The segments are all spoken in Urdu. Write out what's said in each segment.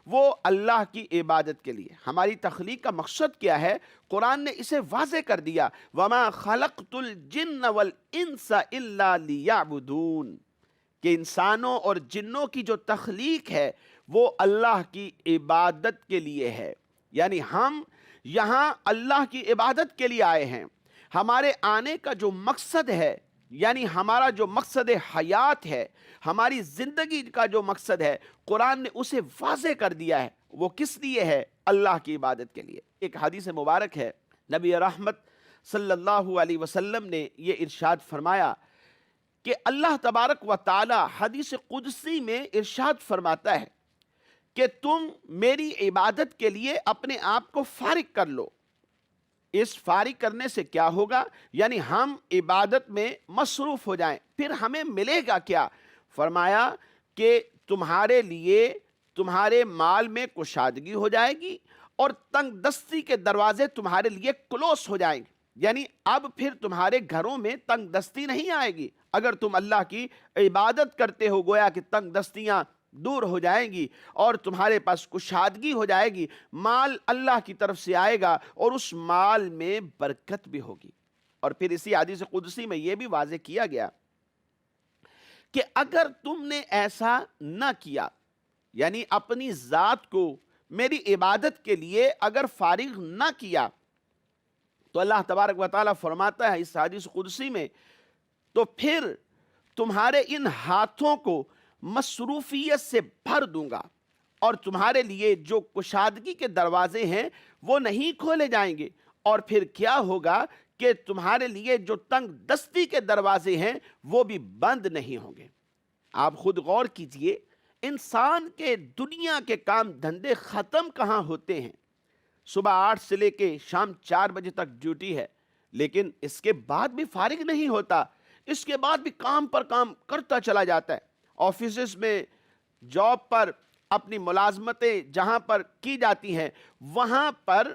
وہ اللہ کی عبادت کے لیے۔ ہماری تخلیق کا مقصد کیا ہے؟ قرآن نے اسے واضح کر دیا، وَمَا خَلَقْتُ الْجِنَّ وَالْإِنسَ إِلَّا لِيَعْبُدُونَ، کہ انسانوں اور جنوں کی جو تخلیق ہے وہ اللہ کی عبادت کے لیے ہے۔ یعنی ہم یہاں اللہ کی عبادت کے لیے آئے ہیں۔ ہمارے آنے کا جو مقصد ہے، یعنی ہمارا جو مقصد حیات ہے، ہماری زندگی کا جو مقصد ہے، قرآن نے اسے واضح کر دیا ہے۔ وہ کس لیے ہے؟ اللہ کی عبادت کے لیے۔ ایک حدیث مبارک ہے، نبی رحمت صلی اللہ علیہ وسلم نے یہ ارشاد فرمایا کہ اللہ تبارک و تعالی حدیث قدسی میں ارشاد فرماتا ہے کہ تم میری عبادت کے لیے اپنے آپ کو فارغ کر لو۔ اس فارغ کرنے سے کیا ہوگا؟ یعنی ہم عبادت میں مصروف ہو جائیں، پھر ہمیں ملے گا کیا؟ فرمایا کہ تمہارے لیے تمہارے مال میں کشادگی ہو جائے گی اور تنگ دستی کے دروازے تمہارے لیے کلوز ہو جائیں گے۔ یعنی اب پھر تمہارے گھروں میں تنگ دستی نہیں آئے گی۔ اگر تم اللہ کی عبادت کرتے ہو، گویا کہ تنگ دستیاں دور ہو جائیں گی اور تمہارے پاس کشادگی ہو جائے گی، مال اللہ کی طرف سے آئے گا اور اس مال میں برکت بھی ہوگی۔ اور پھر اسی حدیث قدسی میں یہ بھی واضح کیا گیا کہ اگر تم نے ایسا نہ کیا، یعنی اپنی ذات کو میری عبادت کے لیے اگر فارغ نہ کیا، تو اللہ تبارک و تعالیٰ فرماتا ہے اس حدیث قدسی میں، تو پھر تمہارے ان ہاتھوں کو مصروفیت سے بھر دوں گا اور تمہارے لیے جو کشادگی کے دروازے ہیں وہ نہیں کھولے جائیں گے، اور پھر کیا ہوگا کہ تمہارے لیے جو تنگ دستی کے دروازے ہیں وہ بھی بند نہیں ہوں گے۔ آپ خود غور کیجئے، انسان کے دنیا کے کام دھندے ختم کہاں ہوتے ہیں؟ صبح 8 سے لے کے شام 4 بجے تک ڈیوٹی ہے، لیکن اس کے بعد بھی فارغ نہیں ہوتا، اس کے بعد بھی کام پر کام کرتا چلا جاتا ہے۔ آفیسز میں، جاب پر، اپنی ملازمتیں جہاں پر کی جاتی ہیں وہاں پر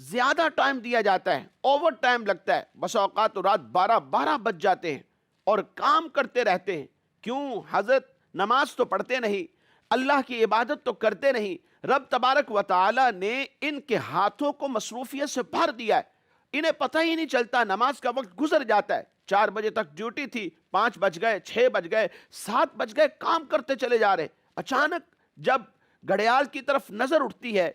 زیادہ ٹائم دیا جاتا ہے، اوور ٹائم لگتا ہے، بس اوقات تو رات 12 بج جاتے ہیں اور کام کرتے رہتے ہیں۔ کیوں؟ حضرت نماز تو پڑھتے نہیں، اللہ کی عبادت تو کرتے نہیں۔ رب تبارک و تعالی نے ان کے ہاتھوں کو مصروفیت سے بھر دیا ہے، انہیں پتہ ہی نہیں چلتا، نماز کا وقت گزر جاتا ہے۔ 4 بجے تک ڈیوٹی تھی، 5 بج گئے، 6 بج گئے، 7 بج گئے، کام کرتے چلے جا رہے۔ اچانک جب گھڑیال کی طرف نظر اٹھتی ہے،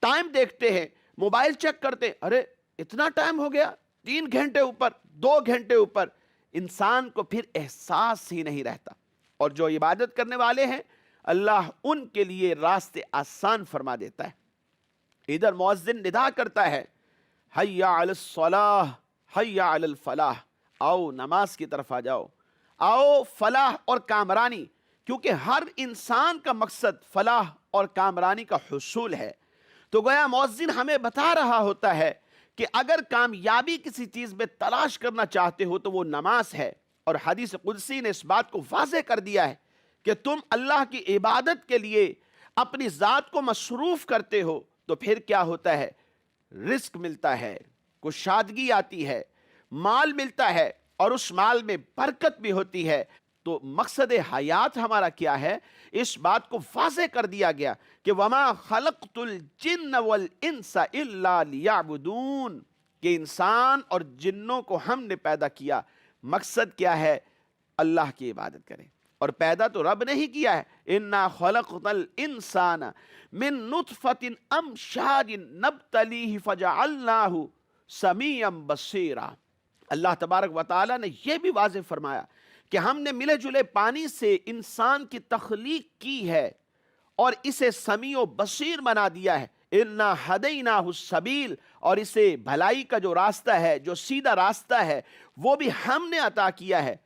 ٹائم دیکھتے ہیں، موبائل چیک کرتے، ارے اتنا ٹائم ہو گیا، 3 گھنٹے اوپر، 2 گھنٹے اوپر۔ انسان کو پھر احساس ہی نہیں رہتا۔ اور جو عبادت کرنے والے ہیں، اللہ ان کے لیے راستے آسان فرما دیتا ہے۔ ادھر مؤذن ندا کرتا ہے، حی علی الصلاح، حی علی الفلاح، آؤ نماز کی طرف آ جاؤ، آؤ فلاح اور کامرانی، کیونکہ ہر انسان کا مقصد فلاح اور کامرانی کا حصول ہے۔ تو گویا مؤذن ہمیں بتا رہا ہوتا ہے کہ اگر کامیابی کسی چیز میں تلاش کرنا چاہتے ہو تو وہ نماز ہے، اور حدیث قدسی نے اس بات کو واضح کر دیا ہے کہ تم اللہ کی عبادت کے لیے اپنی ذات کو مصروف کرتے ہو تو پھر کیا ہوتا ہے؟ رزق ملتا ہے، کشادگی آتی ہے، مال ملتا ہے، اور اس مال میں برکت بھی ہوتی ہے۔ تو مقصد حیات ہمارا کیا ہے؟ اس بات کو واضح کر دیا گیا کہ وَمَا خَلَقْتُ الْجِنَّ وَالْإِنسَ إِلَّا لِيَعْبُدُونَ، کہ انسان اور جنوں کو ہم نے پیدا کیا، مقصد کیا ہے؟ اللہ کی عبادت کریں۔ اور پیدا تو رب نے ہی کیا ہے، اِنَّا خَلَقْنَا الْإِنسَانَ مِن نُطْفَةٍ أَمْشَاجٍ نَبْتَلِيهِ فَجَعَلْنَاهُ سَمِيعًا بَصِيرًا۔ اللہ تبارک و تعالیٰ نے یہ بھی واضح فرمایا کہ ہم نے ملے جلے پانی سے انسان کی تخلیق کی ہے اور اسے سمیع و بصیر بنا دیا ہے۔ اِنَّا هَدَيْنَاهُ السَّبِيلَ، اور اسے بھلائی کا جو راستہ ہے، جو سیدھا راستہ ہے، وہ بھی ہم نے عطا کیا ہے۔